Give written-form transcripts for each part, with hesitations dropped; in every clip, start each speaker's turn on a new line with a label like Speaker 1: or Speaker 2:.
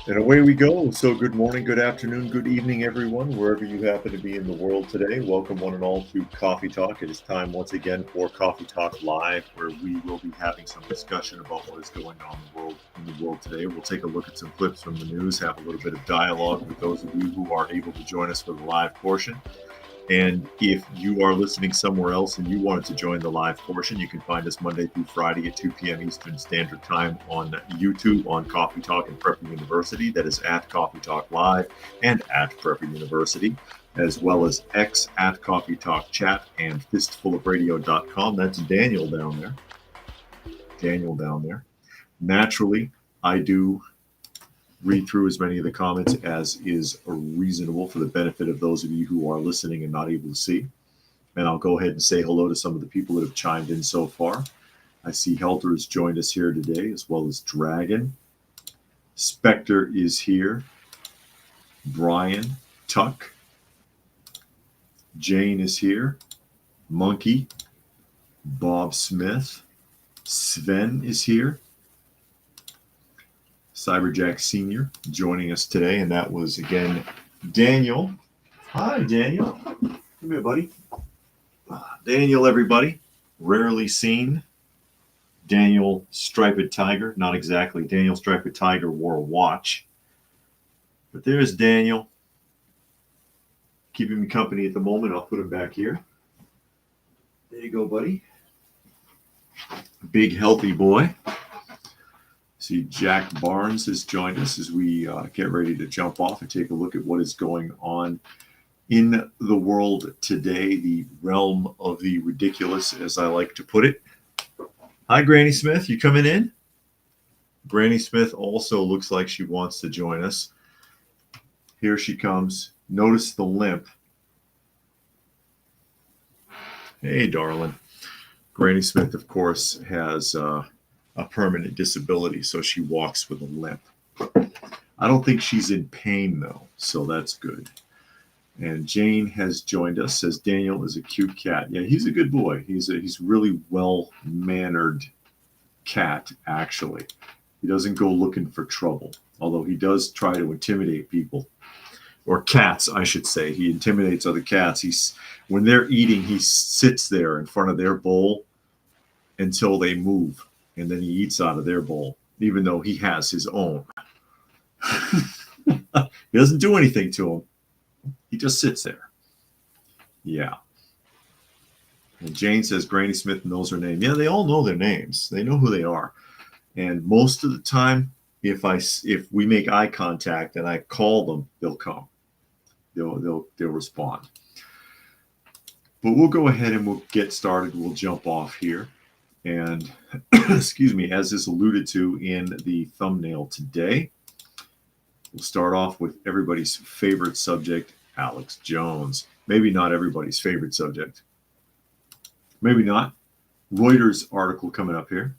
Speaker 1: And away we go. So, good morning, good afternoon, good evening, everyone, wherever you happen to be in the world today. Welcome, one and all, to Coffee Talk. It is time once again for Coffee Talk Live, where we will be having some discussion about what is going on in the world today. We'll take a look at some clips from the news, have a little bit of dialogue with those of you who are able to join us for the live portion. And if you are listening somewhere else and you wanted to join the live portion, you can find us Monday through Friday at 2 p.m. Eastern Standard Time on YouTube on Coffee Talk and Prepper University. That is at Coffee Talk Live and at Prepper University, as well as X at Coffee Talk Chat and fistfulofradio.com. That's Daniel down there. Naturally, I do read through as many of the comments as is reasonable for the benefit of those of you who are listening and not able to see. And I'll go ahead and say hello to some of the people that have chimed in so far. I see Helter has joined us here today, as well as Dragon. Spectre is here. Brian, Tuck. Jane is here. Monkey. Bob Smith. Sven is here. Cyberjack Sr. joining us today, and that was, again, Daniel. Hi, Daniel. Come here, buddy. Daniel, everybody. Rarely seen. Daniel Striped Tiger. Not exactly. Daniel Striped Tiger wore a watch. But there's Daniel. Keeping me company at the moment. I'll put him back here. There you go, buddy. Big, healthy boy. See, Jack Barnes has joined us as we get ready to jump off and take a look at what is going on in the world today, the realm of the ridiculous, as I like to put it. Hi, Granny Smith. You coming in? Granny Smith also looks like she wants to join us. Here she comes. Notice the limp. Hey, darling. Granny Smith, of course, has a permanent disability, so she walks with a limp. I don't think she's in pain, though, so that's good. And Jane has joined us, says Daniel is a cute cat. Yeah, he's a good boy. He's really well-mannered cat, actually. He doesn't go looking for trouble, although he does try to intimidate people. Or cats, I should say. He intimidates other cats. When they're eating, he sits there in front of their bowl until they move. And then he eats out of their bowl, even though he has his own. He doesn't do anything to him. He just sits there. Yeah. And Jane says Granny Smith knows her name. Yeah, they all know their names. They know who they are. And most of the time, if we make eye contact and I call them, they'll come. They'll respond. But we'll go ahead and we'll get started. We'll jump off here. And, excuse me, as is alluded to in the thumbnail today, we'll start off with everybody's favorite subject, Alex Jones. Maybe not everybody's favorite subject. Maybe not. Reuters article coming up here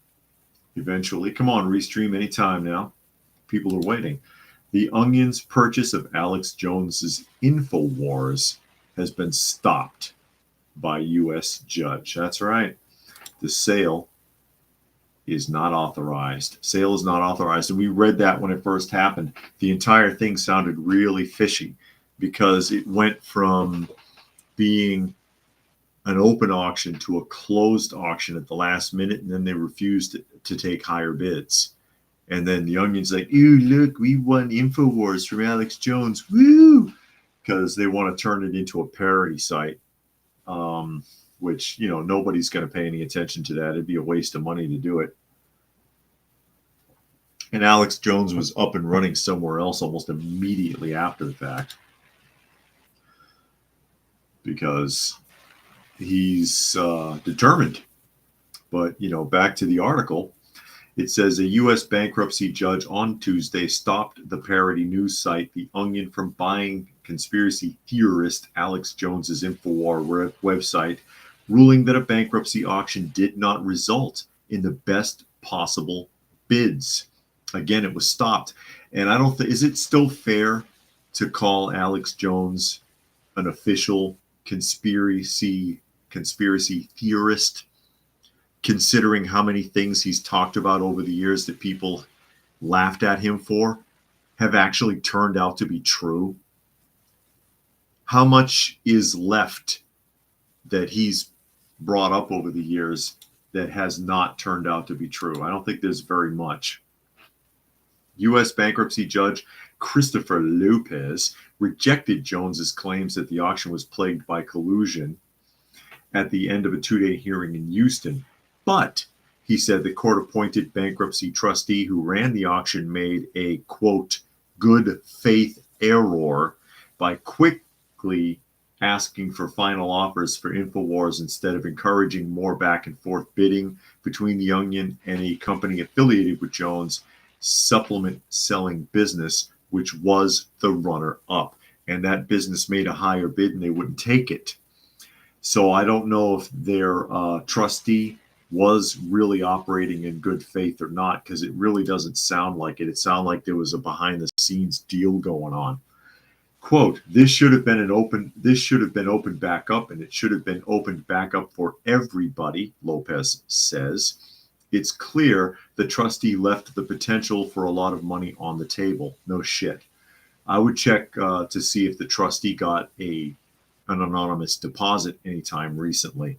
Speaker 1: eventually. Come on, restream anytime now. People are waiting. The Onion's purchase of Alex Jones's InfoWars has been stopped by U.S. judge. That's right. The sale is not authorized. Sale is not authorized. And we read that when it first happened. The entire thing sounded really fishy because it went from being an open auction to a closed auction at the last minute, and then they refused to take higher bids. And then the Onion's like, ooh, look, we won InfoWars from Alex Jones. Woo! Because they want to turn it into a parody site. Which, nobody's going to pay any attention to that. It'd be a waste of money to do it. And Alex Jones was up and running somewhere else almost immediately after the fact. Because he's determined. But, back to the article. It says a U.S. bankruptcy judge on Tuesday stopped the parody news site The Onion from buying conspiracy theorist Alex Jones's InfoWars website, ruling that a bankruptcy auction did not result in the best possible bids. Again, it was stopped. And I don't think, is it still fair to call Alex Jones an official conspiracy theorist? considering how many things he's talked about over the years that people laughed at him for have actually turned out to be true? How much is left that he's brought up over the years that has not turned out to be true? I don't think there's very much. U.S. bankruptcy judge Christopher Lopez rejected Jones's claims that the auction was plagued by collusion at the end of a 2-day hearing in Houston. But he said the court-appointed bankruptcy trustee who ran the auction made a, quote, good faith error by quickly asking for final offers for InfoWars instead of encouraging more back and forth bidding between the Onion and a company affiliated with Jones' supplement selling business, which was the runner-up. And that business made a higher bid and they wouldn't take it. So I don't know if their trustee was really operating in good faith or not, because it really doesn't sound like it. It sounded like there was a behind-the-scenes deal going on. Quote, this should have been opened back up, and it should have been opened back up for everybody, Lopez says. It's clear the trustee left the potential for a lot of money on the table. No shit. I would check to see if the trustee got an anonymous deposit anytime recently.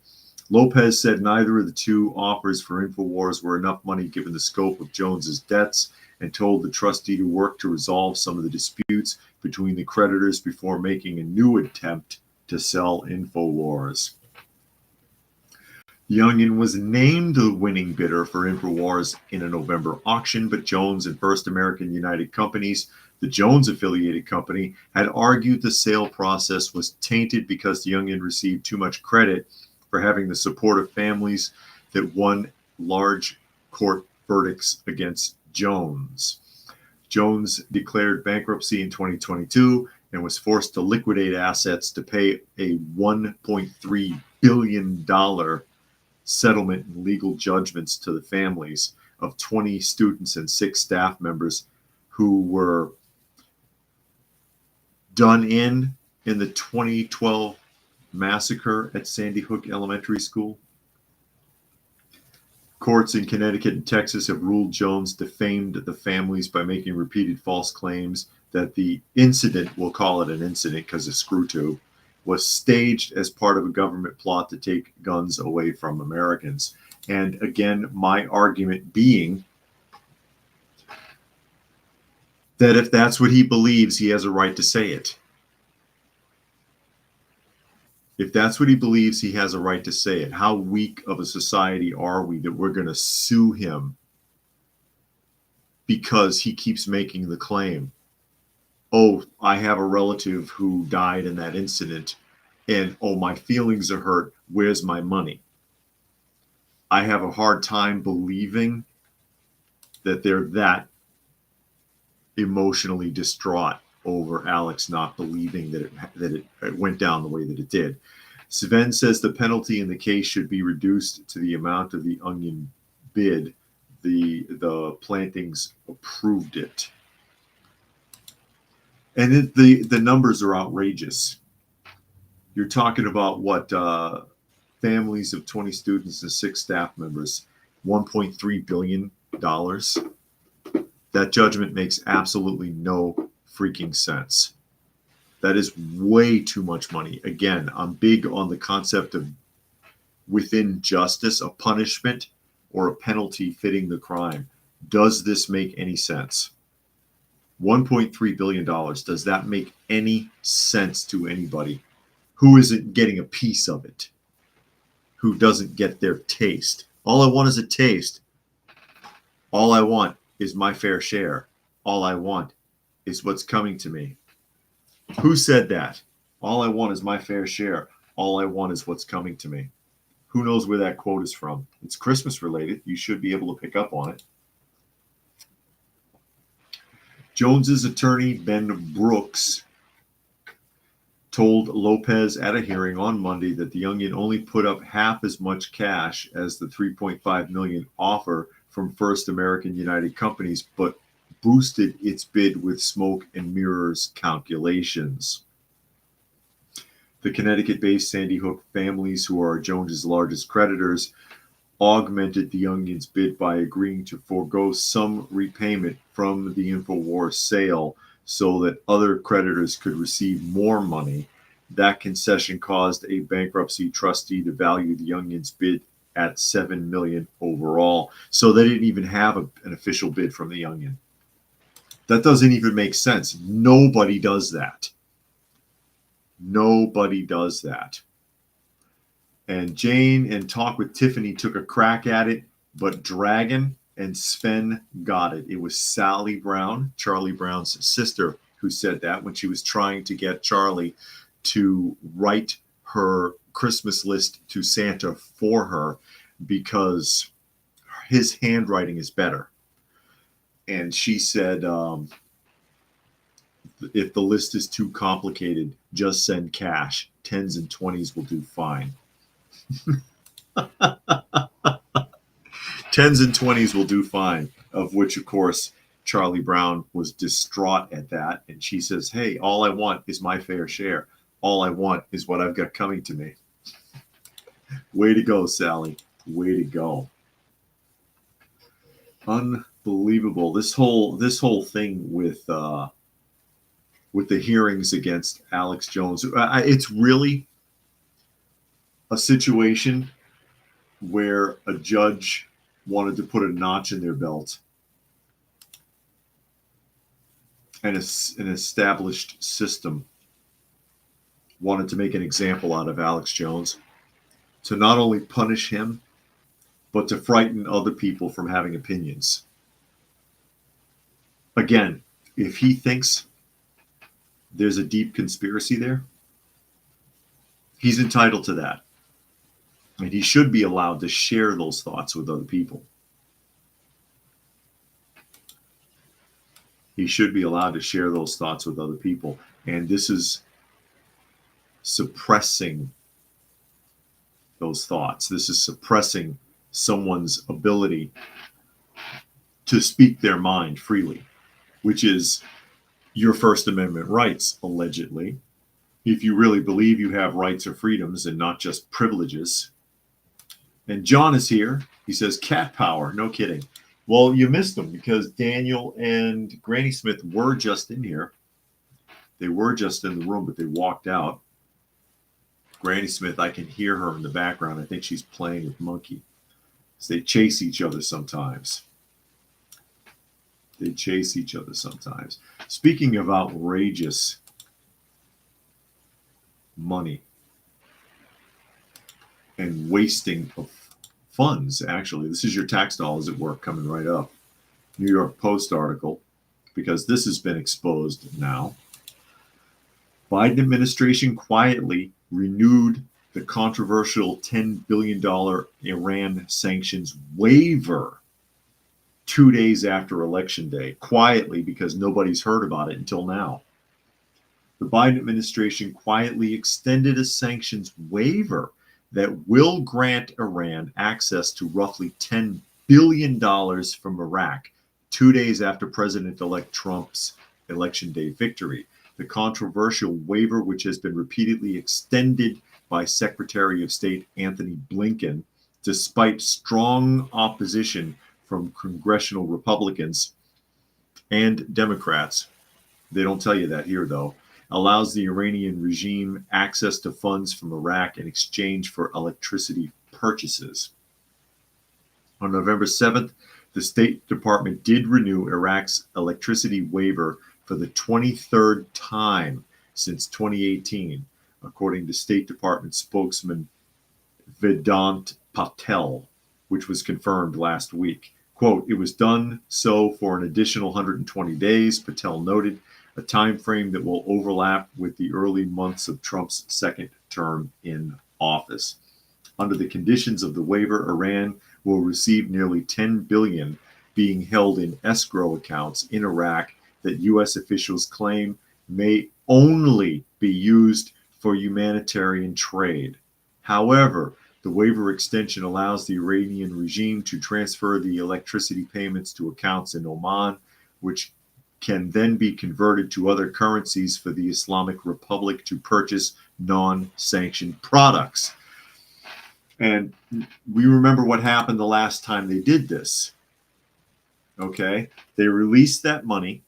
Speaker 1: Lopez said neither of the two offers for InfoWars were enough money given the scope of Jones's debts, and told the trustee to work to resolve some of the disputes between the creditors before making a new attempt to sell InfoWars. The Onion was named the winning bidder for InfoWars in a November auction, but Jones and First American United Companies, the Jones-affiliated company, had argued the sale process was tainted because the Onion received too much credit for having the support of families that won large court verdicts against Jones. Jones declared bankruptcy in 2022 and was forced to liquidate assets to pay a $1.3 billion settlement and legal judgments to the families of 20 students and 6 staff members who were done in the 2012 massacre at Sandy Hook Elementary School. Courts in Connecticut and Texas have ruled Jones defamed the families by making repeated false claims that the incident, we'll call it an incident because of screw tube, was staged as part of a government plot to take guns away from Americans. And again, my argument being that if that's what he believes, he has a right to say it. If that's what he believes, he has a right to say it. How weak of a society are we that we're going to sue him because he keeps making the claim, oh, I have a relative who died in that incident, and oh, my feelings are hurt. Where's my money? I have a hard time believing that they're that emotionally distraught over Alex not believing that it went down the way that it did. Sven says the penalty in the case should be reduced to the amount of the Onion bid. The Plantings approved it. And the numbers are outrageous. You're talking about what, families of 20 students and 6 staff members, $1.3 billion. That judgment makes absolutely no freaking sense. That is way too much money. Again, I'm big on the concept of within justice, a punishment or a penalty fitting the crime. Does this make any sense? $1.3 billion. Does that make any sense to anybody who isn't getting a piece of it? Who doesn't get their taste? All I want is a taste. All I want is my fair share. All I want is what's coming to me. Who said that? All I want is my fair share. All I want is what's coming to me. Who knows where that quote is from? It's Christmas related. You should be able to pick up on it. Jones's attorney, Ben Brooks, told Lopez at a hearing on Monday that the Onion only put up half as much cash as the $3.5 million offer from First American United Companies, but boosted its bid with smoke and mirrors calculations. The Connecticut-based Sandy Hook families, who are Jones's largest creditors, augmented the Onion's bid by agreeing to forego some repayment from the InfoWars sale so that other creditors could receive more money. That concession caused a bankruptcy trustee to value the Onion's bid at $7 million overall. So they didn't even have an official bid from the Onion. That doesn't even make sense. Nobody does that. Nobody does that. And Jane and Talk with Tiffany took a crack at it, but Dragon and Sven got it. It was Sally Brown, Charlie Brown's sister, who said that when she was trying to get Charlie to write her Christmas list to Santa for her because his handwriting is better. And she said, if the list is too complicated, just send cash. 10s and 20s will do fine. 10s and 20s will do fine, of which, of course, Charlie Brown was distraught at that. And she says, hey, all I want is my fair share. All I want is what I've got coming to me. Way to go, Sally. Way to go. Unbelievable. This whole thing with the hearings against Alex Jones, it's really a situation where a judge wanted to put a notch in their belt, and an established system wanted to make an example out of Alex Jones, to not only punish him, but to frighten other people from having opinions. Again, if he thinks there's a deep conspiracy there, he's entitled to that. And he should be allowed to share those thoughts with other people. He should be allowed to share those thoughts with other people. And this is suppressing those thoughts. This is suppressing someone's ability to speak their mind freely, which is your First Amendment rights, allegedly. If you really believe you have rights or freedoms and not just privileges. And John is here. He says, cat power. No kidding. Well, you missed them because Daniel and Granny Smith were just in here. They were just in the room, but they walked out. Granny Smith, I can hear her in the background. I think she's playing with Monkey. So they chase each other sometimes. They chase each other sometimes. Speaking of outrageous money and wasting of funds, actually, this is your tax dollars at work coming right up. New York Post article, because this has been exposed now. Biden administration quietly renewed the controversial $10 billion Iran sanctions waiver 2 days after Election Day, quietly because nobody's heard about it until now. The Biden administration quietly extended a sanctions waiver that will grant Iran access to roughly $10 billion from Iraq 2 days after President-elect Trump's Election Day victory. The controversial waiver, which has been repeatedly extended by Secretary of State Anthony Blinken, despite strong opposition from congressional Republicans and Democrats, they don't tell you that here though, allows the Iranian regime access to funds from Iraq in exchange for electricity purchases. On November 7th, the State Department did renew Iraq's electricity waiver for the 23rd time since 2018, according to State Department spokesman Vedant Patel, which was confirmed last week. Quote, it was done so for an additional 120 days, Patel noted, a time frame that will overlap with the early months of Trump's second term in office. Under the conditions of the waiver, Iran will receive nearly $10 billion being held in escrow accounts in Iraq that U.S. officials claim may only be used for humanitarian trade. However, the waiver extension allows the Iranian regime to transfer the electricity payments to accounts in Oman, which can then be converted to other currencies for the Islamic Republic to purchase non-sanctioned products. And we remember what happened the last time they did this. Okay? They released that money.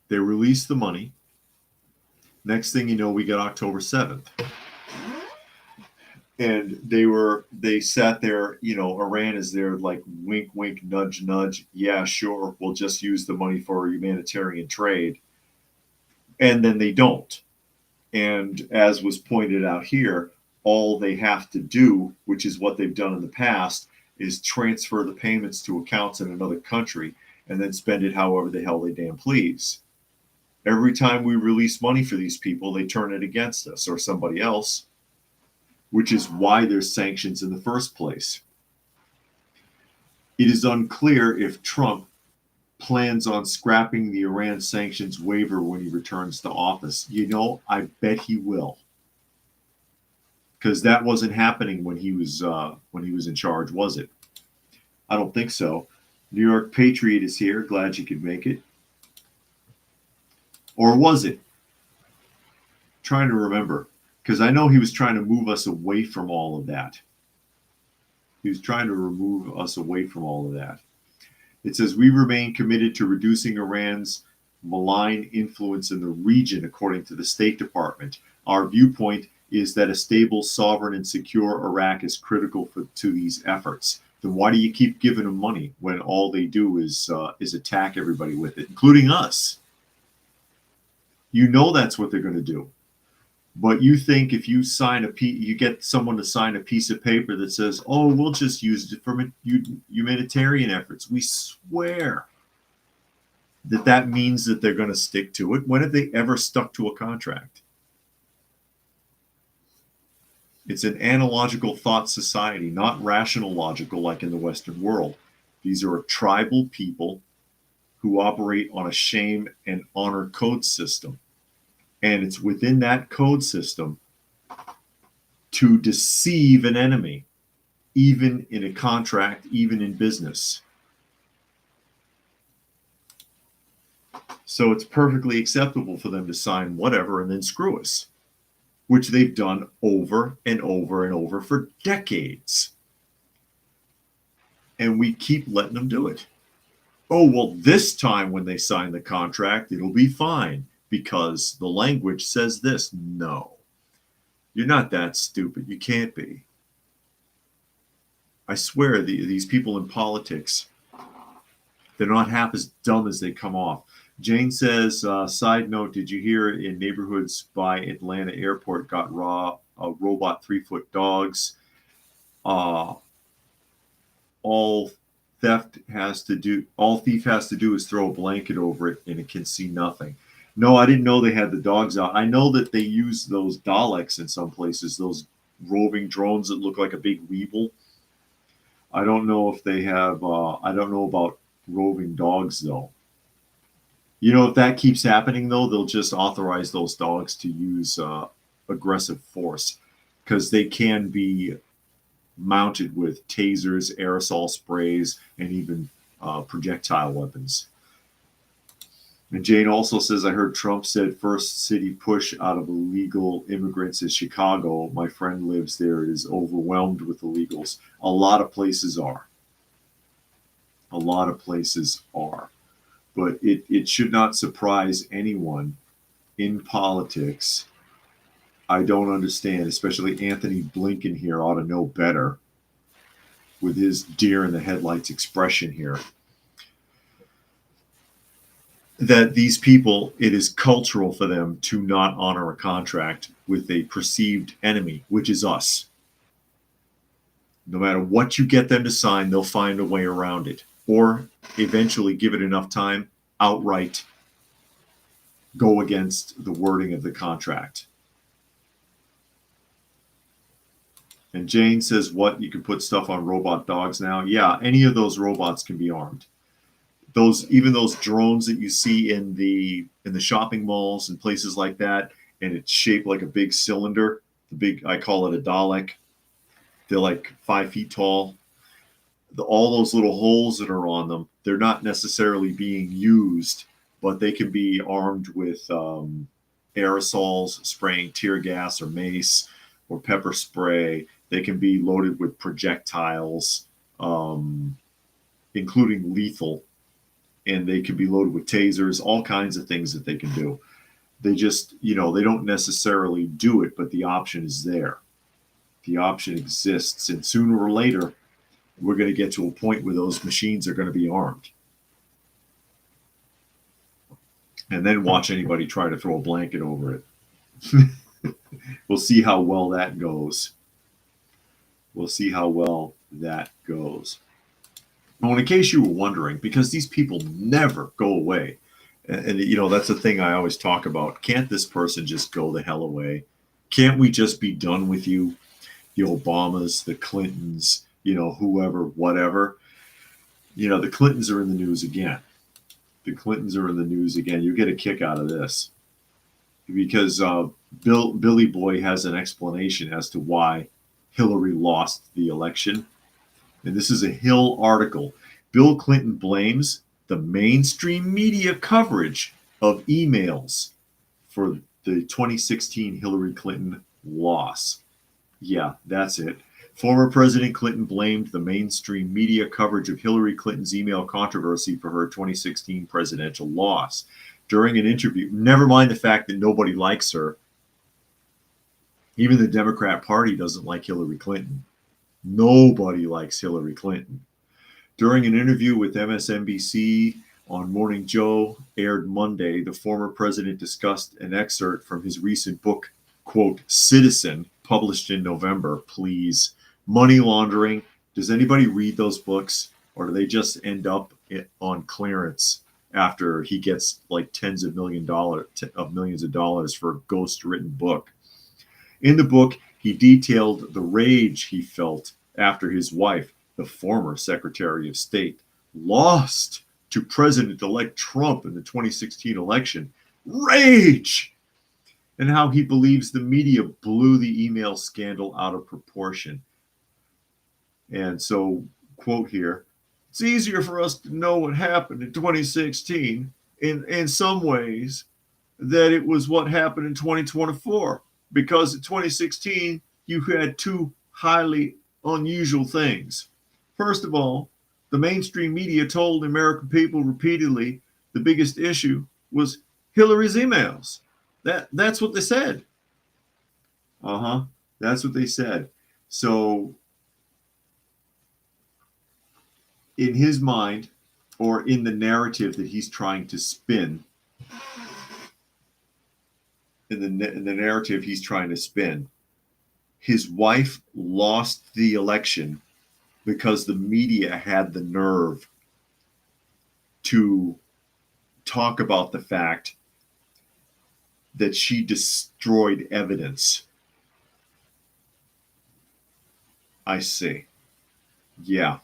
Speaker 1: They released the money. Next thing you know, we got October 7th. And they sat there, Iran is there like wink, wink, nudge, nudge. Yeah, sure, we'll just use the money for humanitarian trade. And then they don't. And as was pointed out here, all they have to do, which is what they've done in the past, is transfer the payments to accounts in another country and then spend it however the hell they damn please. Every time we release money for these people, they turn it against us or somebody else, which is why there's sanctions in the first place. It is unclear if Trump plans on scrapping the Iran sanctions waiver when he returns to office. I bet he will, because that wasn't happening when he was in charge, was it? I don't think so. New York Patriot is here. Glad you could make it. Or was it? Trying to remember, because I know he was trying to move us away from all of that. He was trying to remove us away from all of that. It says, we remain committed to reducing Iran's malign influence in the region, according to the State Department. Our viewpoint is that a stable, sovereign, and secure Iraq is critical to these efforts. Then why do you keep giving them money when all they do is attack everybody with it, including us? You know that's what they're going to do. But you think if you get someone to sign a piece of paper that says, "Oh, we'll just use it for humanitarian efforts," we swear that means that they're going to stick to it. When have they ever stuck to a contract? It's an analogical thought society, not rational logical like in the Western world. These are a tribal people who operate on a shame and honor code system. And it's within that code system to deceive an enemy, even in a contract, even in business. So it's perfectly acceptable for them to sign whatever and then screw us, which they've done over and over and over for decades. And we keep letting them do it. Oh, well, this time when they sign the contract, it'll be fine because the language says this. No, you're not that stupid. You can't be. I swear, these people in politics, they're not half as dumb as they come off. Jane says, side note, did you hear in neighborhoods by Atlanta airport got robot 3-foot dogs? All thief has to do is throw a blanket over it and it can see nothing. No, I didn't know they had the dogs out. I know that they use those Daleks in some places, those roving drones that look like a big weevil. I don't know if they have, I don't know about roving dogs though. If that keeps happening though, they'll just authorize those dogs to use aggressive force because they can be mounted with tasers, aerosol sprays, and even projectile weapons. And Jane also says, I heard Trump said first city push out of illegal immigrants is Chicago. My friend lives there. It is overwhelmed with illegals. A lot of places are. A lot of places are. But it should not surprise anyone in politics. I don't understand, especially Anthony Blinken here ought to know better with his deer in the headlights expression here, that these people, it is cultural for them to not honor a contract with a perceived enemy, which is us. No matter what you get them to sign, they'll find a way around it, or eventually give it enough time, outright go against the wording of the contract. And Jane says, what, you can put stuff on robot dogs now? Yeah, any of those robots can be armed. Even those drones that you see in the shopping malls and places like that, and it's shaped like a big cylinder. I call it a Dalek. They're like 5 feet tall. All those little holes that are on them, they're not necessarily being used, but they can be armed with aerosols, spraying tear gas or mace, or pepper spray. They can be loaded with projectiles, including lethal, and they can be loaded with tasers, all kinds of things that they can do. They just, they don't necessarily do it, but the option is there. The option exists, and sooner or later, we're going to get to a point where those machines are going to be armed. And then watch anybody try to throw a blanket over it. We'll see how well that goes. We'll see how well that goes. Well, in case you were wondering, because these people never go away, and that's the thing I always talk about. Can't this person just go the hell away? Can't we just be done with you? The Obamas, the Clintons, whoever, whatever. The Clintons are in the news again. The Clintons are in the news again. You get a kick out of this because Billy Boy has an explanation as to why Hillary lost the election. And this is a Hill article. Bill Clinton blames the mainstream media coverage of emails for the 2016 Hillary Clinton loss. Yeah, that's it. Former President Clinton blamed the mainstream media coverage of Hillary Clinton's email controversy for her 2016 presidential loss. During an interview, never mind the fact that nobody likes her. Even the Democrat Party doesn't like Hillary Clinton. Nobody likes Hillary Clinton. During an interview with MSNBC on Morning Joe, aired Monday, the former president discussed an excerpt from his recent book, quote, Citizen, published in November. Please. Money laundering. Does anybody read those books, or do they just end up on clearance after he gets like tens of millions of dollars for a ghost written book? In the book, he detailed the rage he felt after his wife, the former Secretary of State, lost to President-elect Trump in the 2016 election. Rage! And how he believes the media blew the email scandal out of proportion. And so, quote here, it's easier for us to know what happened in 2016 in some ways that it was what happened in 2024. Because in 2016, you had two highly unusual things. First of all, the mainstream media told the American people repeatedly the biggest issue was Hillary's emails. That's what they said. That's what they said. So in his mind, or in the narrative that he's trying to spin, in the narrative he's trying to spin, his wife lost the election because the media had the nerve to talk about the fact that she destroyed evidence. I see. Yeah.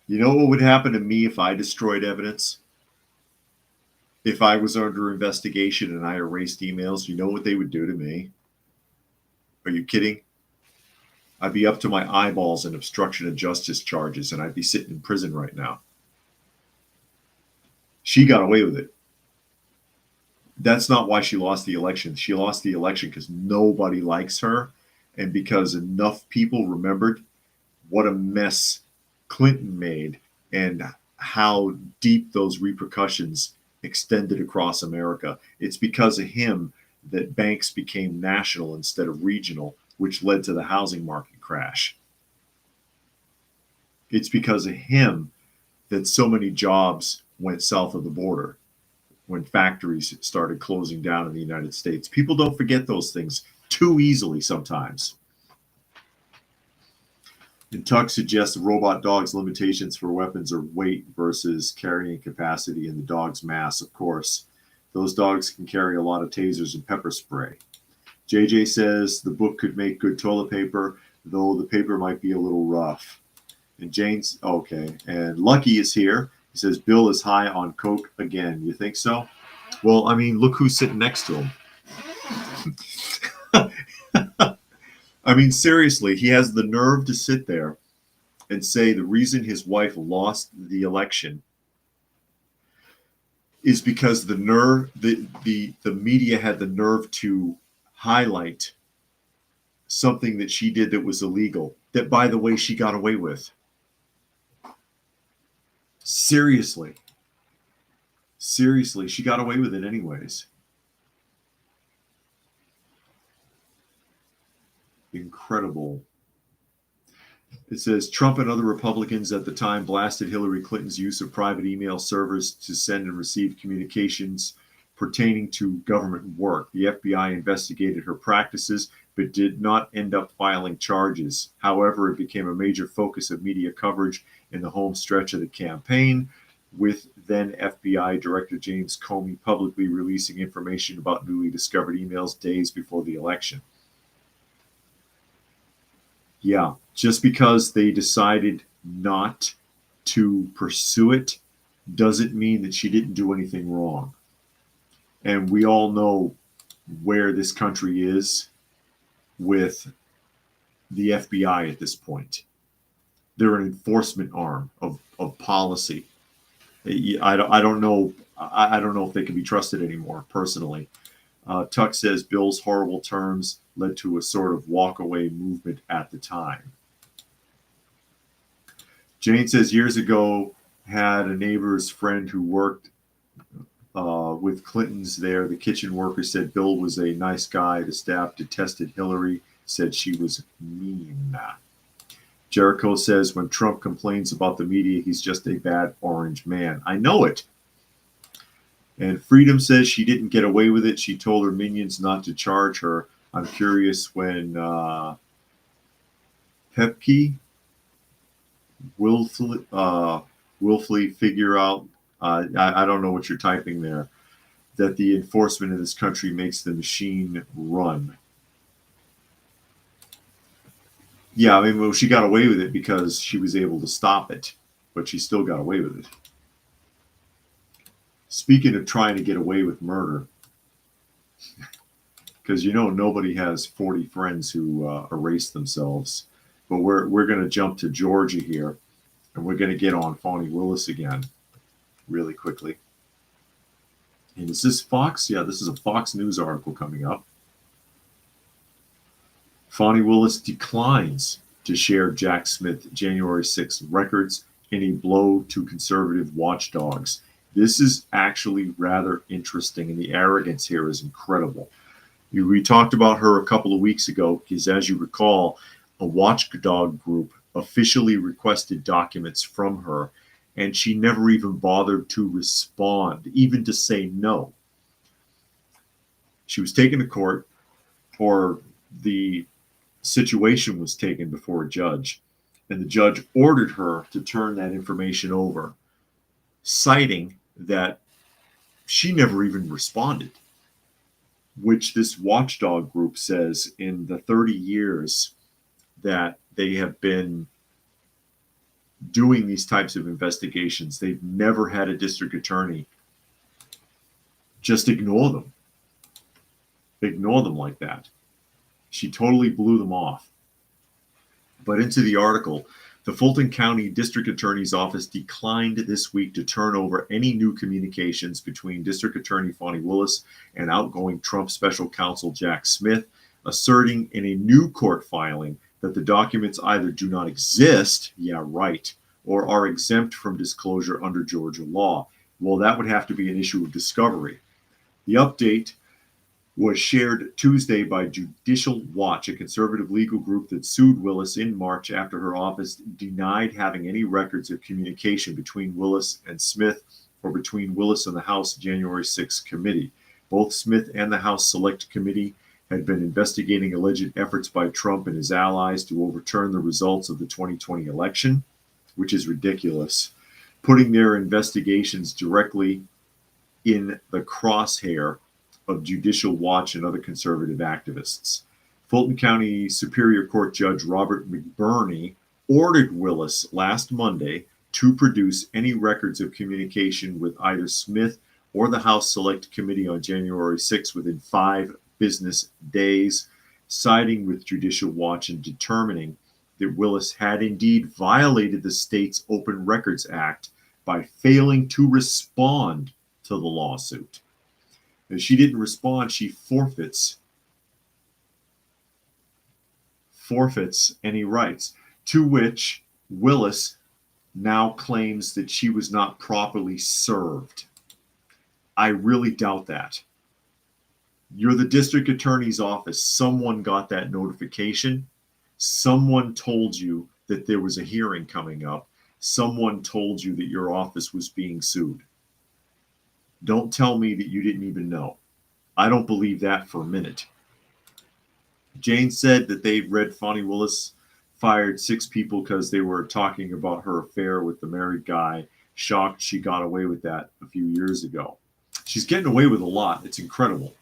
Speaker 1: You know what would happen to me if I destroyed evidence? If I was under investigation and I erased emails, you know what they would do to me? Are you kidding? I'd be up to my eyeballs in obstruction of justice charges, and I'd be sitting in prison right now. She got away with it. That's not why she lost the election. She lost the election because nobody likes her, and because enough people remembered what a mess Clinton made and how deep those repercussions extended across America. It's because of him that banks became national instead of regional, which led to the housing market crash. It's because of him that so many jobs went south of the border when factories started closing down in the United States. People don't forget those things too easily sometimes. And Tuck suggests the robot dog's limitations for weapons are weight versus carrying capacity and the dog's mass, of course. Those dogs can carry a lot of tasers and pepper spray. JJ says the book could make good toilet paper, though the paper might be a little rough. And Jane's, okay. And Lucky is here. He says Bill is high on coke again. You think so? Well, I mean, look who's sitting next to him. I mean, seriously, he has the nerve to sit there and say the reason his wife lost the election is because the media had the nerve to highlight something that she did that was illegal, that, by the way, she got away with. Seriously, she got away with it anyways. Incredible. It says Trump and other Republicans at the time blasted Hillary Clinton's use of private email servers to send and receive communications pertaining to government work. The FBI investigated her practices but did not end up filing charges. However, it became a major focus of media coverage in the home stretch of the campaign, with then FBI Director James Comey publicly releasing information about newly discovered emails days before the election. Yeah, just because they decided not to pursue it doesn't mean that she didn't do anything wrong. And we all know where this country is with the FBI at this point. They're an enforcement arm of policy. I don't know. I don't know if they can be trusted anymore, personally. Tuck says Bill's horrible terms led to a sort of walk-away movement at the time. Jane says years ago had a neighbor's friend who worked with Clinton's there. The kitchen worker said Bill was a nice guy. The staff detested Hillary, said she was mean. Jericho says when Trump complains about the media, he's just a bad orange man. I know it. And Freedom says she didn't get away with it. She told her minions not to charge her. I'm curious when Pepke willfully figure out, I don't know what you're typing there, that the enforcement in this country makes the machine run. Yeah, I mean, well, she got away with it because she was able to stop it, but she still got away with it. Speaking of trying to get away with murder, because nobody has 40 friends who erase themselves, but we're going to jump to Georgia here, and we're going to get on Fani Willis again really quickly. And is this Fox? Yeah, this is a Fox News article coming up. Fani Willis declines to share Jack Smith January 6th records in a blow to conservative watchdogs. This is actually rather interesting, and the arrogance here is incredible. We talked about her a couple of weeks ago because, as you recall, a watchdog group officially requested documents from her, and she never even bothered to respond, even to say no. She was taken to court, or the situation was taken before a judge, and the judge ordered her to turn that information over, citing that she never even responded, which this watchdog group says in the 30 years that they have been doing these types of investigations, they've never had a district attorney just ignore them like that. She totally blew them off. But into the article, the Fulton County District Attorney's Office declined this week to turn over any new communications between District Attorney Fani Willis and outgoing Trump Special Counsel Jack Smith, asserting in a new court filing that the documents either do not exist, or are exempt from disclosure under Georgia law. Well, that would have to be an issue of discovery. The update was shared Tuesday by Judicial Watch, a conservative legal group that sued Willis in March after her office denied having any records of communication between Willis and Smith or between Willis and the House January 6th committee. Both Smith and the House Select Committee had been investigating alleged efforts by Trump and his allies to overturn the results of the 2020 election, which is ridiculous, putting their investigations directly in the crosshair of Judicial Watch and other conservative activists. Fulton County Superior Court Judge Robert McBurney ordered Willis last Monday to produce any records of communication with either Smith or the House Select Committee on January 6 within 5 business days, siding with Judicial Watch and determining that Willis had indeed violated the state's Open Records Act by failing to respond to the lawsuit. If she didn't respond, she forfeits forfeits any rights, to which Willis now claims that she was not properly served. I really doubt that. You're the district attorney's office. Someone got that notification. Someone told you that there was a hearing coming up. Someone told you that your office was being sued. Don't tell me that you didn't even know. I don't believe that for a minute. Jane said that they read Fonnie Willis fired 6 people because they were talking about her affair with the married guy. Shocked she got away with that a few years ago. She's getting away with a lot. It's incredible.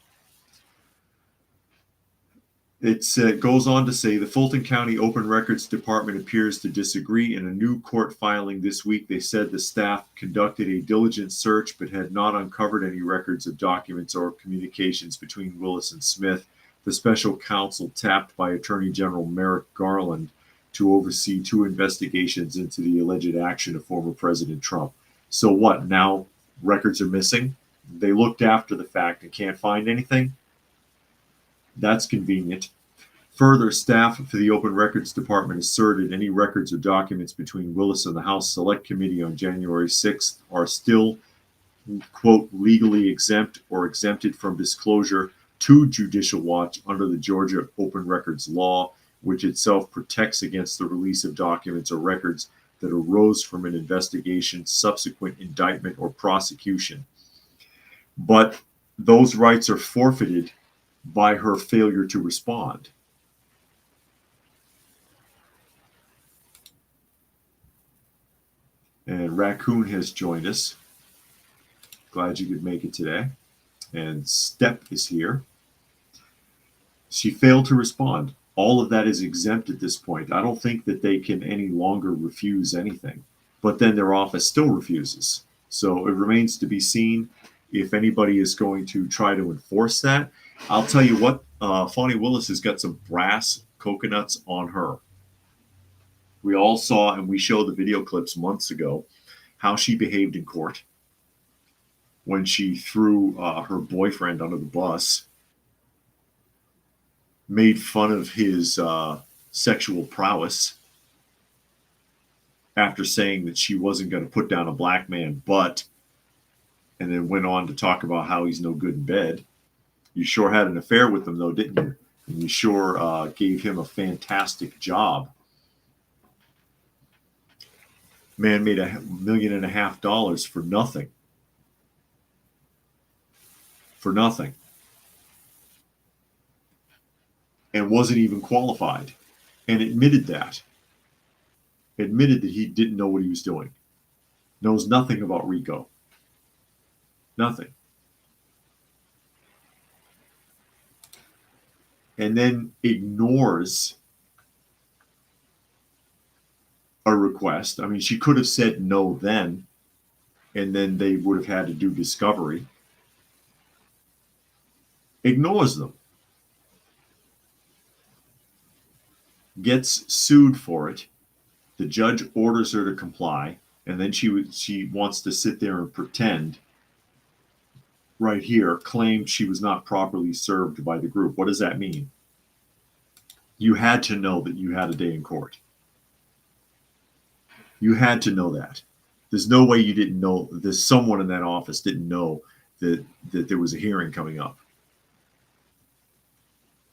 Speaker 1: It goes on to say the Fulton County Open Records Department appears to disagree. In a new court filing this week, they said the staff conducted a diligent search but had not uncovered any records of documents or communications between Willis and Smith. The special counsel, tapped by Attorney General Merrick Garland to oversee 2 investigations into the alleged action of former President Trump. So what? Now records are missing? They looked after the fact and can't find anything? That's convenient. Further, staff for the Open Records Department asserted any records or documents between Willis and the House Select Committee on January 6th are still, quote, legally exempt or exempted from disclosure to Judicial Watch under the Georgia Open Records Law, which itself protects against the release of documents or records that arose from an investigation, subsequent indictment, or prosecution. But those rights are forfeited by her failure to respond. And Raccoon has joined us. Glad you could make it today. And Step is here. She failed to respond. All of that is exempt at this point. I don't think that they can any longer refuse anything. But then their office still refuses. So it remains to be seen if anybody is going to try to enforce that. I'll tell you what, Fonnie Willis has got some brass coconuts on her. We all saw, and we showed the video clips months ago, how she behaved in court when she threw her boyfriend under the bus, made fun of his sexual prowess after saying that she wasn't going to put down a black man, and then went on to talk about how he's no good in bed. You sure had an affair with him, though, didn't you? And you sure gave him a fantastic job. Man made $1.5 million for nothing. For nothing. And wasn't even qualified. And admitted that. Admitted that he didn't know what he was doing. Knows nothing about RICO. Nothing. And then ignores a request. I mean, she could have said no then, and then they would have had to do discovery. Ignores them. Gets sued for it. The judge orders her to comply, and then she wants to sit there and pretend right here, claimed she was not properly served by the group. What does that mean? You had to know that you had a day in court. You had to know that. There's no way you didn't know. There's someone in that office didn't know that there was a hearing coming up.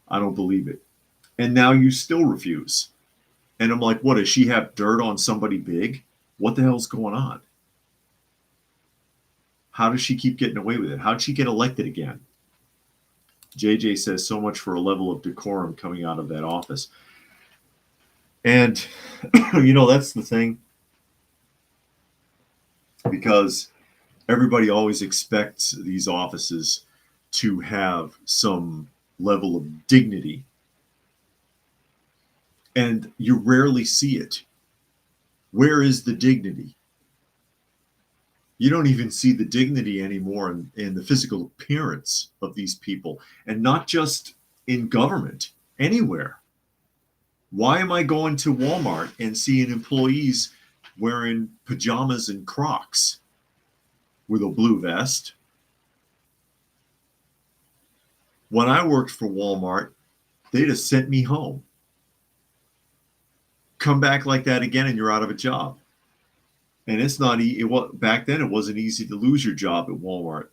Speaker 1: I don't believe it. And now you still refuse. And I'm like, what, does she have dirt on somebody big? What the hell's going on? How does she keep getting away with it? How'd she get elected again? JJ says so much for a level of decorum coming out of that office. And, that's the thing. Because everybody always expects these offices to have some level of dignity. And you rarely see it. Where is the dignity? You don't even see the dignity anymore in the physical appearance of these people, and not just in government, anywhere. Why am I going to Walmart and seeing employees wearing pajamas and Crocs with a blue vest? When I worked for Walmart, they'd have sent me home. Come back like that again and you're out of a job. And it's not back then it wasn't easy to lose your job at Walmart.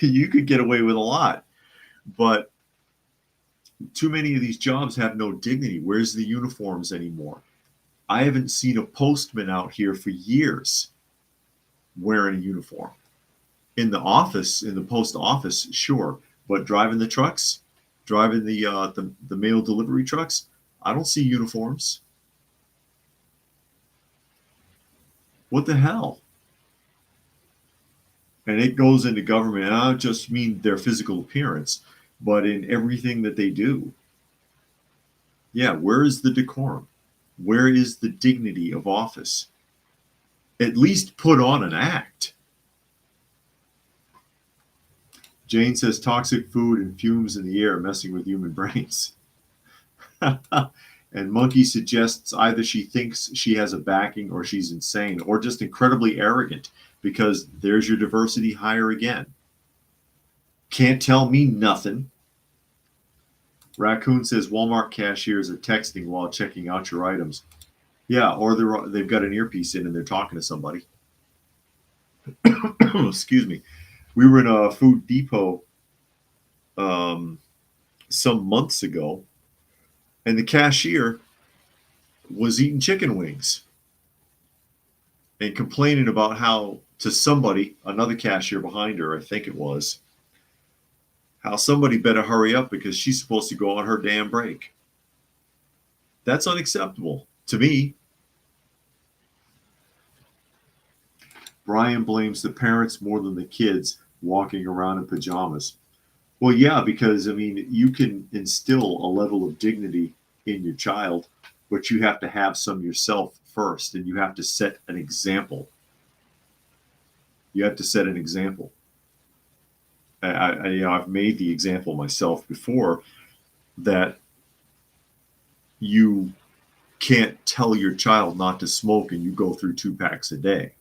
Speaker 1: You could get away with a lot, but too many of these jobs have no dignity. Where's the uniforms anymore? I haven't seen a postman out here for years wearing a uniform. In the office, in the post office, sure, but driving the trucks, driving the mail delivery trucks, I don't see uniforms. What the hell? And it goes into government. And I don't just mean their physical appearance, but in everything that they do. Yeah, where is the decorum? Where is the dignity of office? At least put on an act. Jane says toxic food and fumes in the air messing with human brains. And Monkey suggests either she thinks she has a backing or she's insane or just incredibly arrogant, because there's your diversity hire again. Can't tell me nothing. Raccoon says Walmart cashiers are texting while checking out your items. Yeah, or they've got an earpiece in and they're talking to somebody. Excuse me. We were in a Food Depot some months ago, and the cashier was eating chicken wings and complaining about how to somebody, another cashier behind her, I think it was, how somebody better hurry up because she's supposed to go on her damn break. That's unacceptable to me. Brian blames the parents more than the kids walking around in pajamas. Well, yeah, because, I mean, you can instill a level of dignity in your child, but you have to have some yourself first, and you have to set an example. You have to set an example. I've made the example myself before that you can't tell your child not to smoke and you go through 2 packs a day.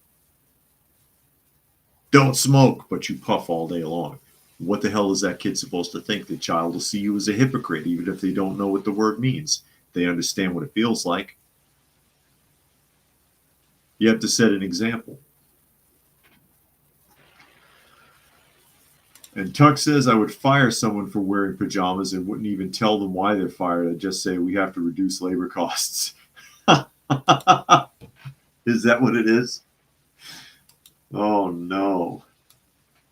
Speaker 1: Don't smoke, but you puff all day long. What the hell is that kid supposed to think? The child will see you as a hypocrite, even if they don't know what the word means. They understand what it feels like. You have to set an example. And Tuck says, I would fire someone for wearing pajamas and wouldn't even tell them why they're fired. I'd just say, we have to reduce labor costs. Is that what it is? Oh, no.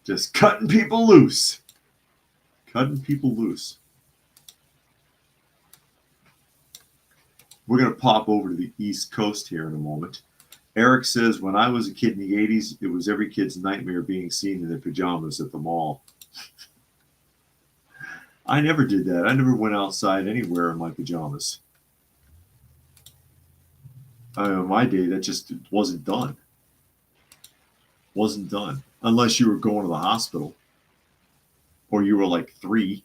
Speaker 1: Just cutting people loose. Cutting people loose. We're going to pop over to the East Coast here in a moment. Eric says, when I was a kid in the 80s, it was every kid's nightmare being seen in their pajamas at the mall. I never did that. I never went outside anywhere in my pajamas. In my day, that just wasn't done. Wasn't done. Unless you were going to the hospital. Or you were like 3.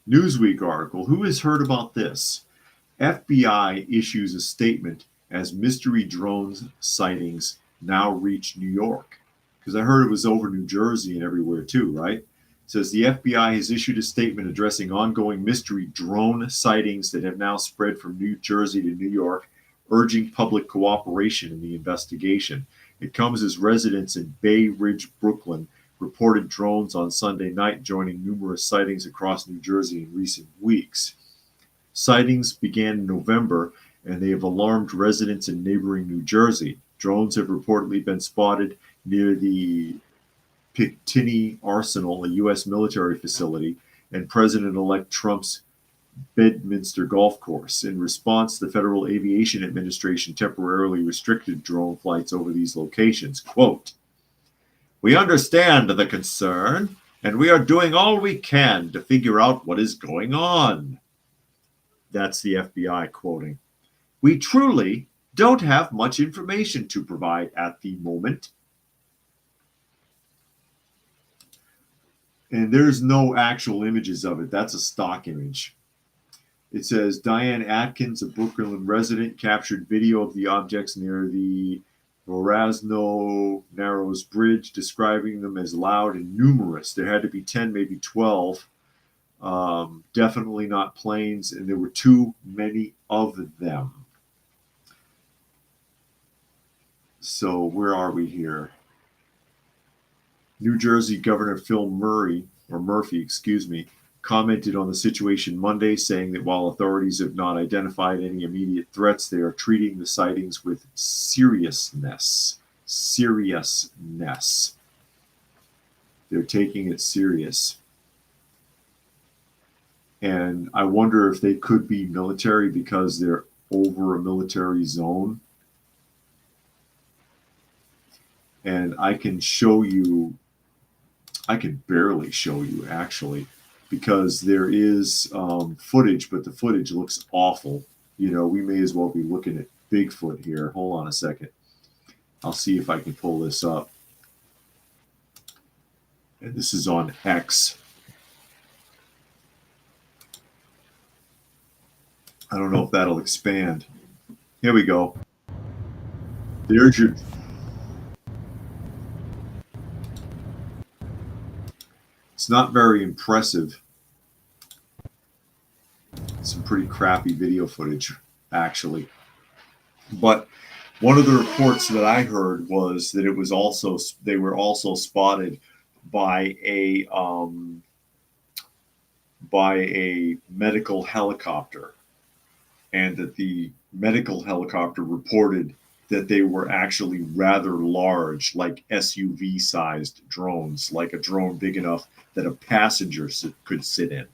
Speaker 1: Newsweek article. Who has heard about this? FBI issues a statement as mystery drones sightings now reach New York. Because I heard it was over New Jersey and everywhere too, right? It says the FBI has issued a statement addressing ongoing mystery drone sightings that have now spread from New Jersey to New York, urging public cooperation in the investigation. It comes as residents in Bay Ridge, Brooklyn, reported drones on Sunday night, joining numerous sightings across New Jersey in recent weeks. Sightings began in November, and they have alarmed residents in neighboring New Jersey. Drones have reportedly been spotted near the Picktinney Arsenal, a U.S. military facility, and President-elect Trump's Bedminster Golf Course. In response, the Federal Aviation Administration temporarily restricted drone flights over these locations. Quote, "We understand the concern, and we are doing all we can to figure out what is going on." That's the FBI quoting. "We truly don't have much information to provide at the moment." And there's no actual images of it. That's a stock image. It says Diane Atkins, a Brooklyn resident, captured video of the objects near the Verrazano Narrows Bridge, describing them as loud and numerous. There had to be 10, maybe 12 Definitely not planes, and there were too many of them. So where are we here? New Jersey Governor Phil Murphy, excuse me, commented on the situation Monday, saying that while authorities have not identified any immediate threats, they are treating the sightings with seriousness. Seriousness. They're taking it serious. And I wonder if they could be military because they're over a military zone. And I can show you, I can barely show you actually, because there is footage, but the footage looks awful. You know, we may as well be looking at Bigfoot here. Hold on a second. I'll see if I can pull this up. And this is on X. I don't know if that'll expand. Here we go. There's your. It's not very impressive. Some pretty crappy video footage, actually. But one of the reports that I heard was that it was also they were also spotted by a medical helicopter, and that the medical helicopter reported that they were actually rather large, like SUV-sized drones, like a drone big enough that a passenger could sit in.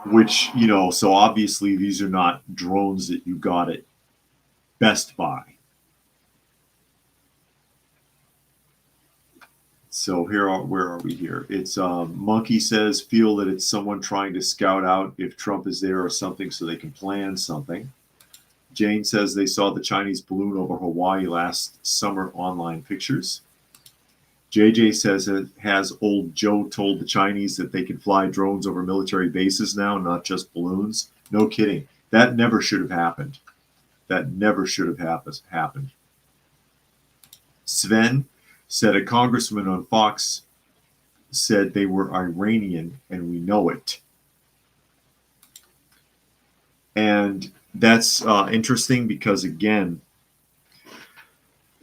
Speaker 1: Which, you know, so obviously these are not drones that you got at Best Buy. So where are we here? It's Monkey says feel that it's someone trying to scout out if Trump is there or something so they can plan something. Jane says they saw the Chinese balloon over Hawaii last summer, online pictures. JJ says has old Joe told the Chinese that they can fly drones over military bases now, not just balloons? No kidding. That never should have happened. That never should have happened. Sven said a congressman on Fox said they were Iranian, and we know it. And that's interesting because, again,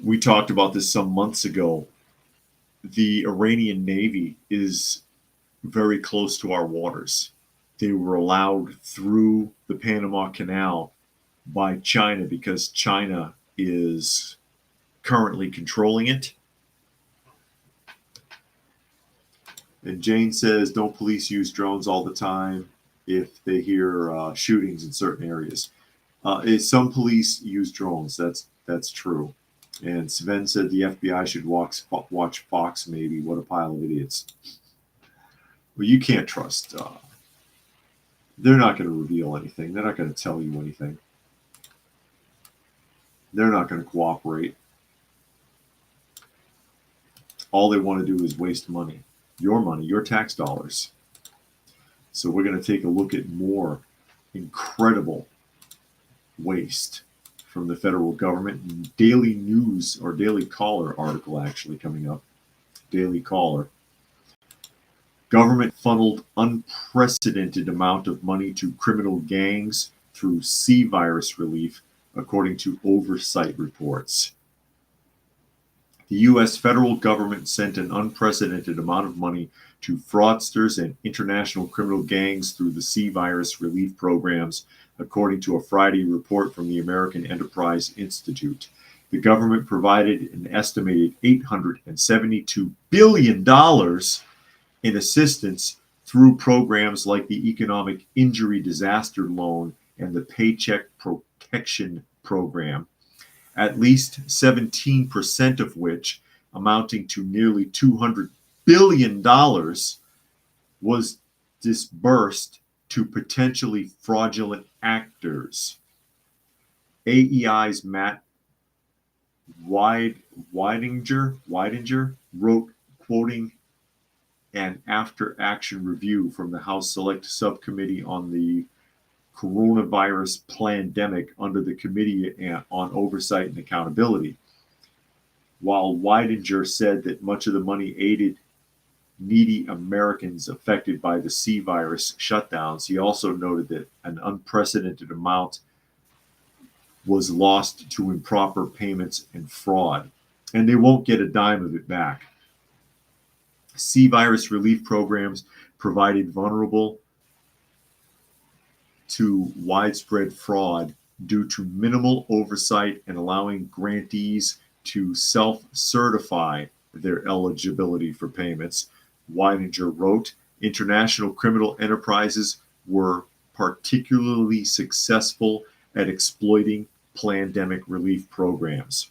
Speaker 1: we talked about this some months ago. The Iranian Navy is very close to our waters. They were allowed through the Panama Canal by China because China is currently controlling it. And Jane says, don't police use drones all the time if they hear shootings in certain areas? Some police use drones. That's true. And Sven said the FBI should watch Fox, maybe. What a pile of idiots. Well, you can't trust. They're not going to reveal anything. They're not going to tell you anything. They're not going to cooperate. All they want to do is waste money, your tax dollars. So we're going to take a look at more incredible waste from the federal government. Daily News, or Daily Caller article actually coming up. Daily Caller. Government funneled unprecedented amount of money to criminal gangs through C virus relief, according to oversight reports. The U.S. federal government sent an unprecedented amount of money to fraudsters and international criminal gangs through the C virus relief programs, according to a Friday report from the American Enterprise Institute. The government provided an estimated $872 billion in assistance through programs like the Economic Injury Disaster Loan and the Paycheck Protection Program, at least 17% of which, amounting to nearly $200 billion, was disbursed to potentially fraudulent actors. AEI's Matt Weidinger wrote, quoting an after-action review from the House Select Subcommittee on the Coronavirus Plandemic under the Committee on Oversight and Accountability. While Weidinger said that much of the money aided needy Americans affected by the C virus shutdowns. He also noted that an unprecedented amount was lost to improper payments and fraud, and they won't get a dime of it back. C virus relief programs provided vulnerable to widespread fraud due to minimal oversight and allowing grantees to self-certify their eligibility for payments. Weininger wrote, international criminal enterprises were particularly successful at exploiting pandemic relief programs.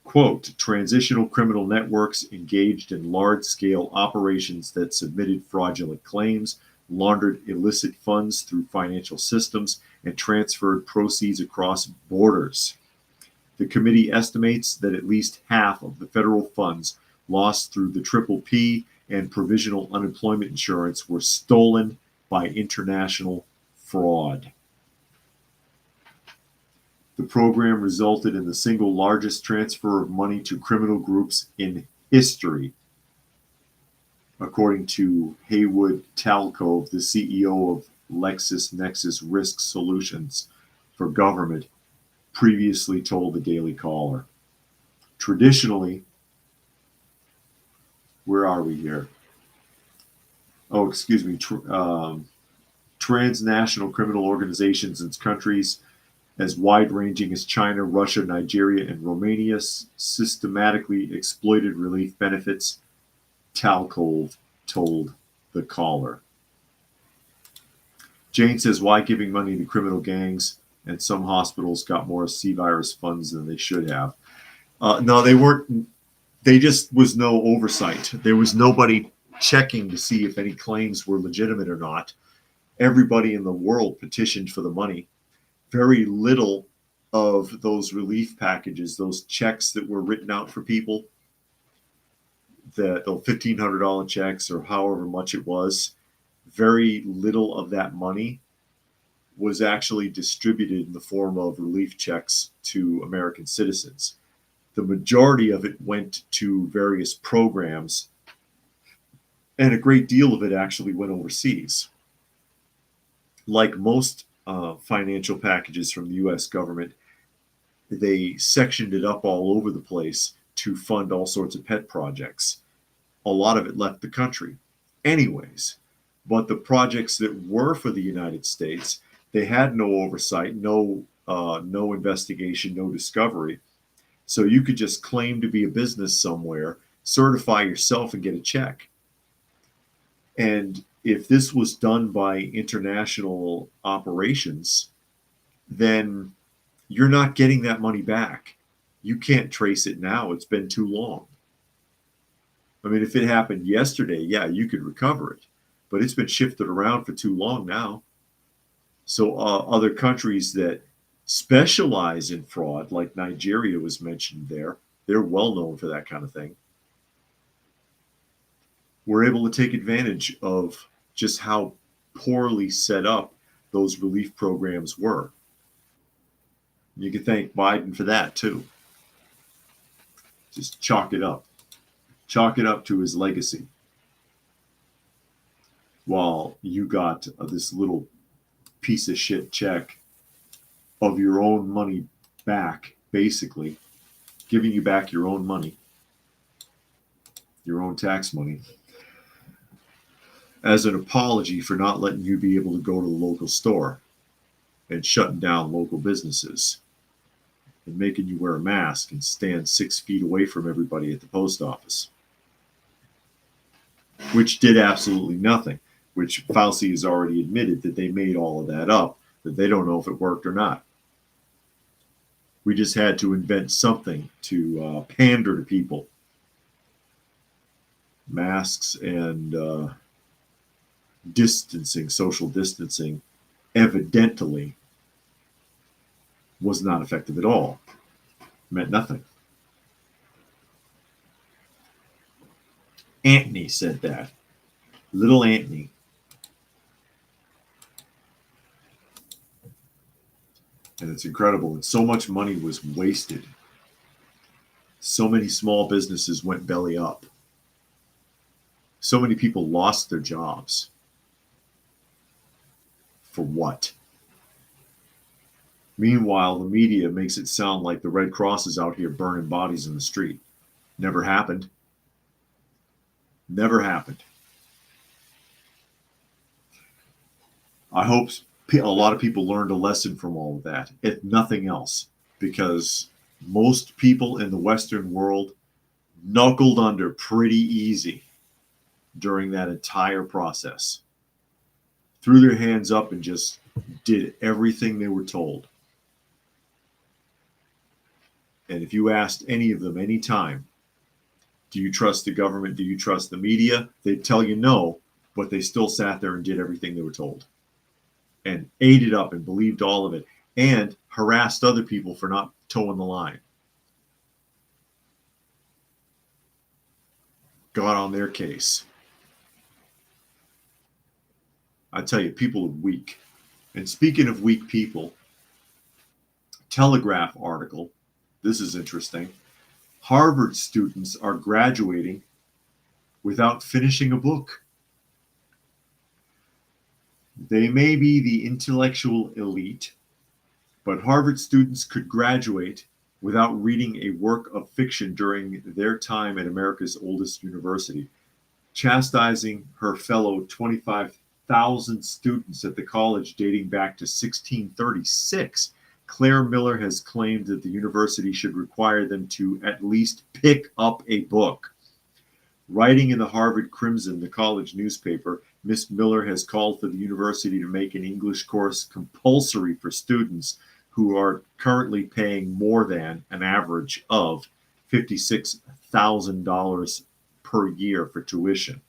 Speaker 1: Quote, transitional criminal networks engaged in large-scale operations that submitted fraudulent claims, laundered illicit funds through financial systems, and transferred proceeds across borders. The committee estimates that at least half of the federal funds lost through the Triple P and provisional unemployment insurance were stolen by international fraud. The program resulted in the single largest transfer of money to criminal groups in history, according to Haywood Talcove, the CEO of LexisNexis Risk Solutions for Government, previously told the Daily Caller. Traditionally, where are we here? Oh, excuse me. Transnational criminal organizations in countries as wide-ranging as China, Russia, Nigeria, and Romania systematically exploited relief benefits, Talcove told the Caller. Jane says, why giving money to criminal gangs? And some hospitals got more C virus funds than they should have. No, they weren't. They just was no oversight. There was nobody checking to see if any claims were legitimate or not. Everybody in the world petitioned for the money. Very little of those relief packages, those checks that were written out for people, the $1,500 checks or however much it was, very little of that money was actually distributed in the form of relief checks to American citizens. The majority of it went to various programs, and a great deal of it actually went overseas. Like most financial packages from the U.S. government, they sectioned it up all over the place to fund all sorts of pet projects. A lot of it left the country anyways. But the projects that were for the United States, they had no oversight, no investigation, no discovery. So you could just claim to be a business somewhere, certify yourself, and get a check. And if this was done by international operations, then you're not getting that money back. You can't trace it now. It's been too long. I mean, if it happened yesterday, yeah, you could recover it. But it's been shifted around for too long now. So other countries that specialize in fraud, like Nigeria was mentioned there, they're well known for that kind of thing. We're able to take advantage of just how poorly set up those relief programs were. You can thank Biden for that too. Just chalk it up. Chalk it up to his legacy. While you got this little piece of shit check of your own money back, basically, giving you back your own money, your own tax money, as an apology for not letting you be able to go to the local store and shutting down local businesses and making you wear a mask and stand 6 feet away from everybody at the post office, which did absolutely nothing, which Fauci has already admitted that they made all of that up, that they don't know if it worked or not. We just had to invent something to pander to people. Masks and distancing, social distancing, evidently was not effective at all. Meant nothing. Anthony said that. Little Anthony. And it's incredible. And so much money was wasted. So many small businesses went belly up. So many people lost their jobs. For what? Meanwhile, the media makes it sound like the Red Cross is out here burning bodies in the street. Never happened. Never happened. I hope a lot of people learned a lesson from all of that, if nothing else, because most people in the Western world knuckled under pretty easy during that entire process. Threw their hands up and just did everything they were told. And if you asked any of them any time, do you trust the government? Do you trust the media? They'd tell you no, but they still sat there and did everything they were told and ate it up and believed all of it and harassed other people for not toeing the line. Got on their case. I tell you, people are weak. And speaking of weak people, Telegraph article, this is interesting. Harvard students are graduating without finishing a book. They may be the intellectual elite, but Harvard students could graduate without reading a work of fiction during their time at America's oldest university, chastising her fellow 25,000 students at the college dating back to 1636. Claire Miller has claimed that the university should require them to at least pick up a book. Writing in the Harvard Crimson, the college newspaper, Miss Miller has called for the university to make an English course compulsory for students who are currently paying more than an average of $56,000 per year for tuition.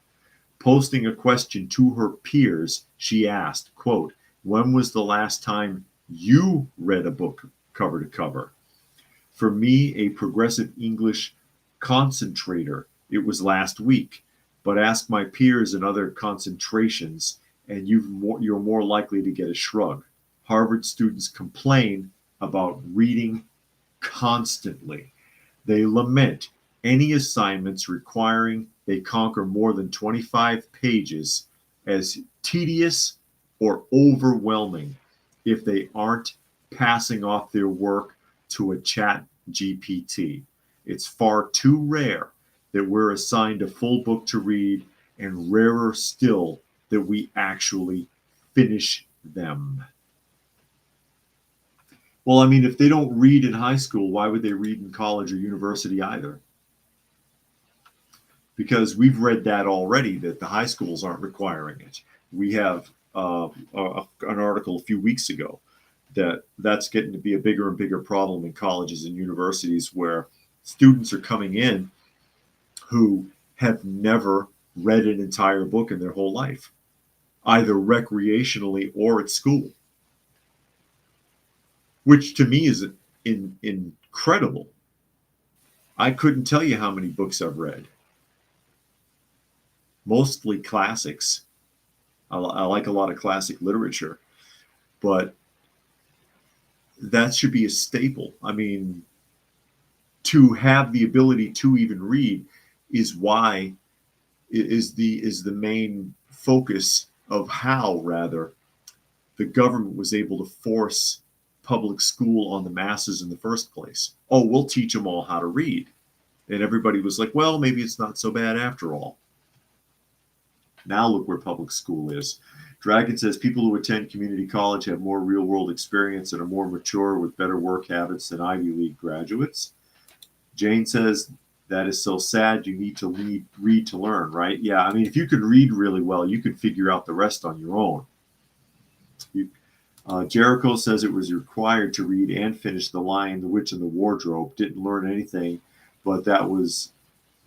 Speaker 1: Posting a question to her peers, she asked, quote, "When was the last time you read a book cover to cover? For me, a progressive English concentrator, it was last week. But ask my peers in other concentrations, and you're more likely to get a shrug. Harvard students complain about reading constantly. They lament any assignments requiring they conquer more than 25 pages as tedious or overwhelming if they aren't passing off their work to a chat GPT. It's far too rare that we're assigned a full book to read, and rarer still that we actually finish them." Well, I mean, if they don't read in high school, why would they read in college or university either? Because we've read that already, that the high schools aren't requiring it. We have an article a few weeks ago that's getting to be a bigger and bigger problem in colleges and universities, where students are coming in who have never read an entire book in their whole life, either recreationally or at school, which to me is incredible. I couldn't tell you how many books I've read, mostly classics. I like a lot of classic literature, but that should be a staple. I mean, to have the ability to even read is the main focus of how, rather, the government was able to force public school on the masses in the first place. Oh, we'll teach them all how to read. And everybody was like, well, maybe it's not so bad after all. Now look where public school is. Dragon says people who attend community college have more real world experience and are more mature with better work habits than Ivy League graduates. Jane says that is so sad. You need to read to learn, right? Yeah, I mean, if you could read really well, you could figure out the rest on your own. Jericho says it was required to read and finish The Lion, the Witch, and the Wardrobe. Didn't learn anything, but that was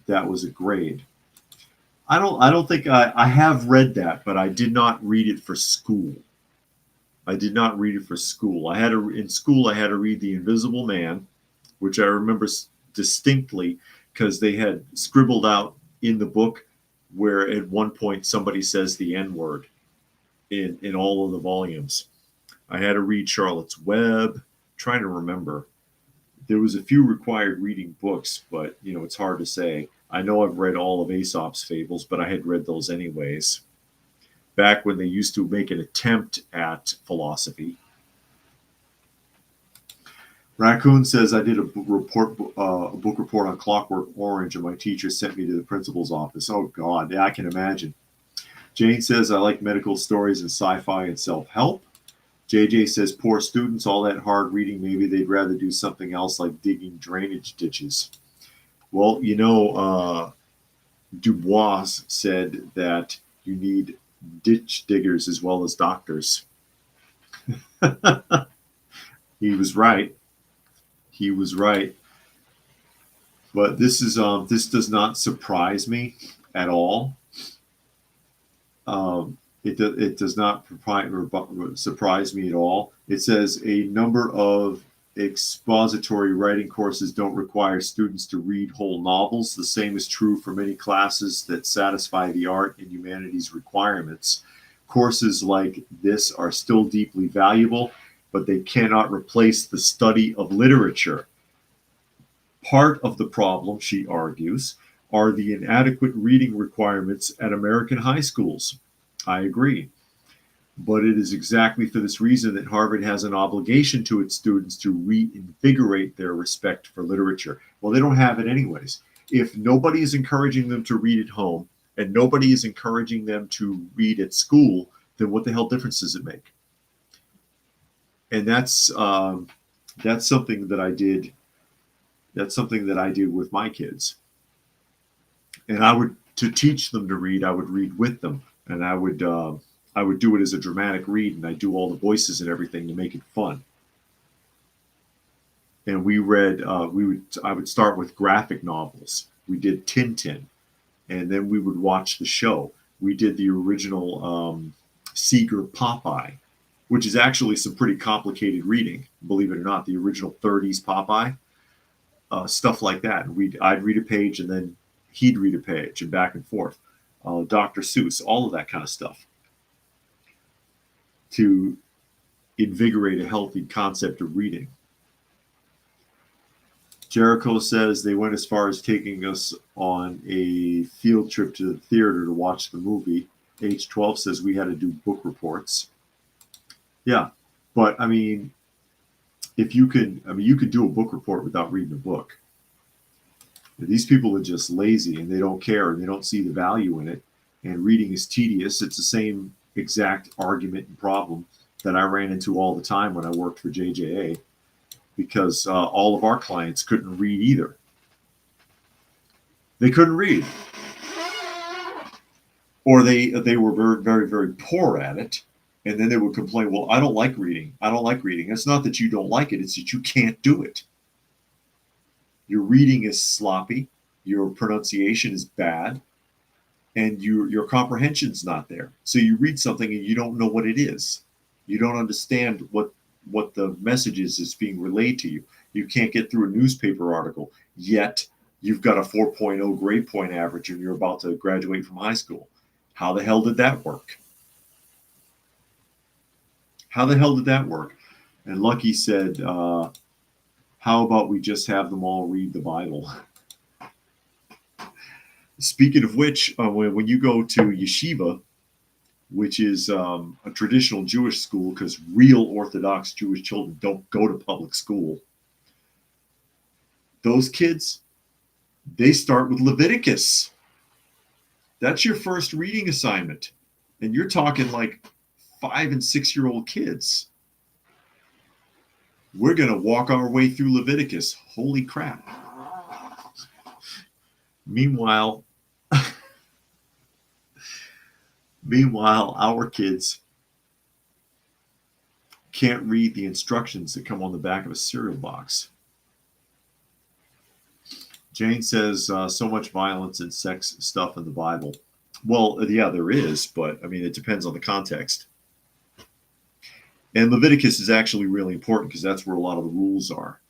Speaker 1: a grade. I don't think I have read that, but I did not read it for school. I did not read it for school. In school I had to read The Invisible Man, which I remember distinctly because they had scribbled out in the book where at one point somebody says the N-word in all of the volumes. I had to read Charlotte's Web. I'm trying to remember. There was a few required reading books, but it's hard to say. I know I've read all of Aesop's fables, but I had read those anyways. Back when they used to make an attempt at philosophy. Raccoon says, I did a book report on Clockwork Orange, and my teacher sent me to the principal's office. Oh, God. Yeah, I can imagine. Jane says, I like medical stories and sci-fi and self-help. JJ says, poor students, all that hard reading, maybe they'd rather do something else like digging drainage ditches. Well, you know, Dubois said that you need ditch diggers as well as doctors. He was right. He was right. But this does not surprise me at all. It does not surprise me at all. It says a number of expository writing courses don't require students to read whole novels. The same is true for many classes that satisfy the art and humanities requirements. Courses like this are still deeply valuable, but they cannot replace the study of literature. Part of the problem, she argues, are the inadequate reading requirements at American high schools. I agree. But it is exactly for this reason that Harvard has an obligation to its students to reinvigorate their respect for literature. Well, they don't have it anyways. If nobody is encouraging them to read at home and nobody is encouraging them to read at school, then what the hell difference does it make? And that's something that I did. That's something that I did with my kids. And to teach them to read, I would read with them, and I would do it as a dramatic read, and I do all the voices and everything to make it fun. And we read, I would start with graphic novels. We did Tintin, and then we would watch the show. We did the original Seeger Popeye, which is actually some pretty complicated reading, believe it or not. The original 30s Popeye, stuff like that. And I'd read a page, and then he'd read a page, and back and forth. Dr. Seuss, all of that kind of stuff, to invigorate a healthy concept of reading. Jericho says they went as far as taking us on a field trip to the theater to watch the movie. H12 says we had to do book reports. Yeah, but I mean, you could do a book report without reading a book. These people are just lazy, and they don't care, and they don't see the value in it. And reading is tedious. It's the same exact argument and problem that I ran into all the time when I worked for JJA, because all of our clients couldn't read either. They couldn't read, or they were very, very, very poor at it. And then they would complain, well, I don't like reading. I don't like reading. It's not that you don't like it. It's that you can't do it. Your reading is sloppy. Your pronunciation is bad. And your comprehension's not there. So you read something and you don't know what it is. You don't understand what the message is that's being relayed to you. You can't get through a newspaper article, yet you've got a 4.0 grade point average and you're about to graduate from high school. How the hell did that work? How the hell did that work? And Lucky said, how about we just have them all read the Bible? Speaking of which, when you go to yeshiva, which is a traditional Jewish school, because real Orthodox Jewish children don't go to public school, those kids, they start with Leviticus. That's your first reading assignment. And you're talking like 5 and 6 year old kids. We're going to walk our way through Leviticus. Holy crap. Meanwhile, our kids can't read the instructions that come on the back of a cereal box. Jane says, so much violence and sex stuff in the Bible. Well, yeah, there is, but I mean, it depends on the context. And Leviticus is actually really important because that's where a lot of the rules are.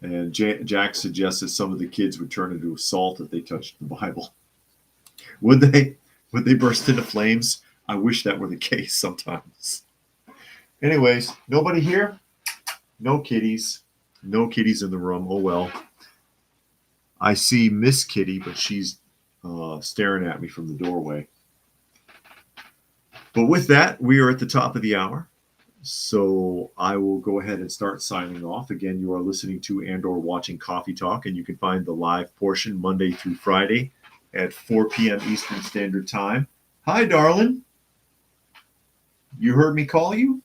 Speaker 1: And Jack suggests that some of the kids would turn into salt if they touched the Bible. Would they? Would they burst into flames? I wish that were the case sometimes. Anyways, nobody here? No kitties. No kitties in the room. Oh well. I see Miss Kitty, but she's staring at me from the doorway. But with that, we are at the top of the hour. So I will go ahead and start signing off. Again, you are listening to and/or watching Coffee Talk, and you can find the live portion Monday through Friday at 4 p.m. Eastern Standard Time. Hi, darling. You heard me call you?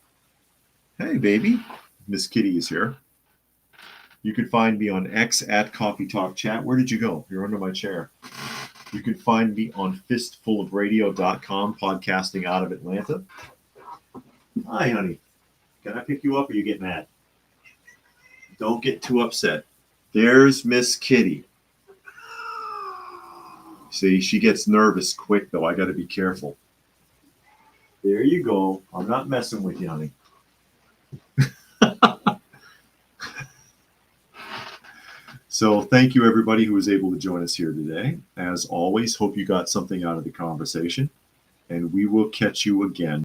Speaker 1: Hey, baby. Miss Kitty is here. You can find me on X at Coffee Talk Chat. Where did you go? You're under my chair. You can find me on fistfulofradio.com, podcasting out of Atlanta. Hi, honey. Can I pick you up or you get mad? Don't get too upset. There's Miss Kitty. See, she gets nervous quick, though. I got to be careful. There you go. I'm not messing with you, honey. So thank you, everybody who was able to join us here today. As always, hope you got something out of the conversation, and we will catch you again